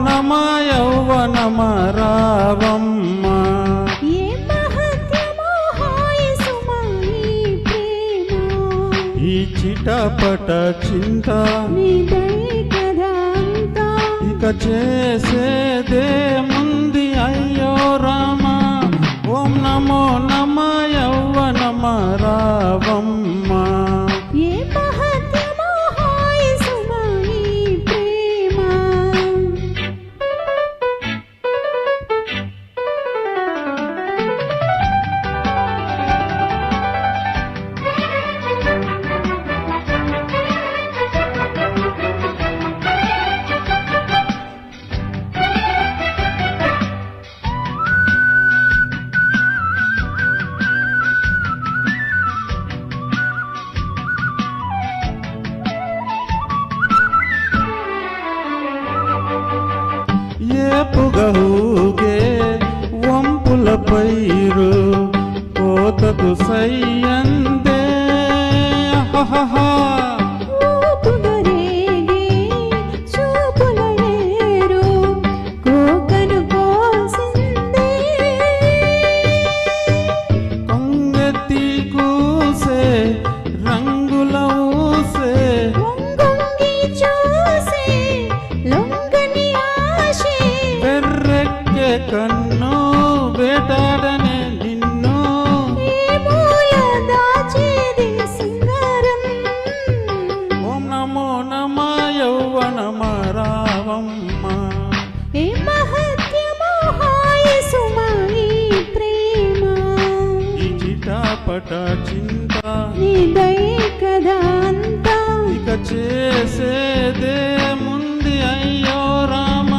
నమ యౌవనమ రావమ్మ ఈ చిటపట చింత ఇక చేసేదే ముంది అయ్యో రామ ఓం నమో నమ యౌవనమ రావమ్మ ఏపుగహూగే వంపుల పైరు కోతకు సయ్యందే కొంగెత్తి కూసే రంగుల ఊసే కన్ను వేటాడనే నిన్ను ఓం నమో నమ యౌవనమ రావమ్మ ఈ చిటపట చింత ఇక చేసేదే ముందు అయ్యో రామ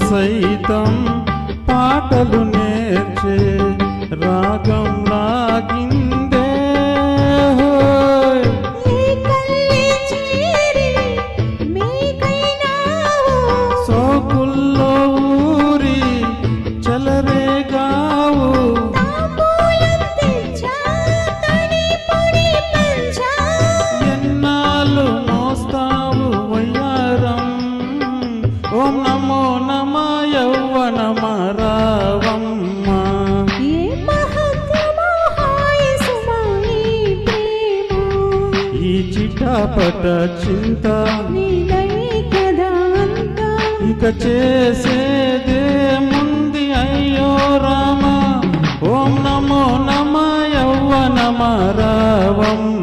సైతం పాటలు నేర్చే రాగం లాగిందే సోకుల్లో ఊరి చెలరేగావు ఎన్నాళ్ళు మోస్తావు వయ్యారం ఓం నమో నమ యౌవనమ రావమ్మ ఈ చిటపట చింత ఇక చేసేదే ముందు అయ్యో రామ ఓం నమో నమ యౌవనమ రావమ్మ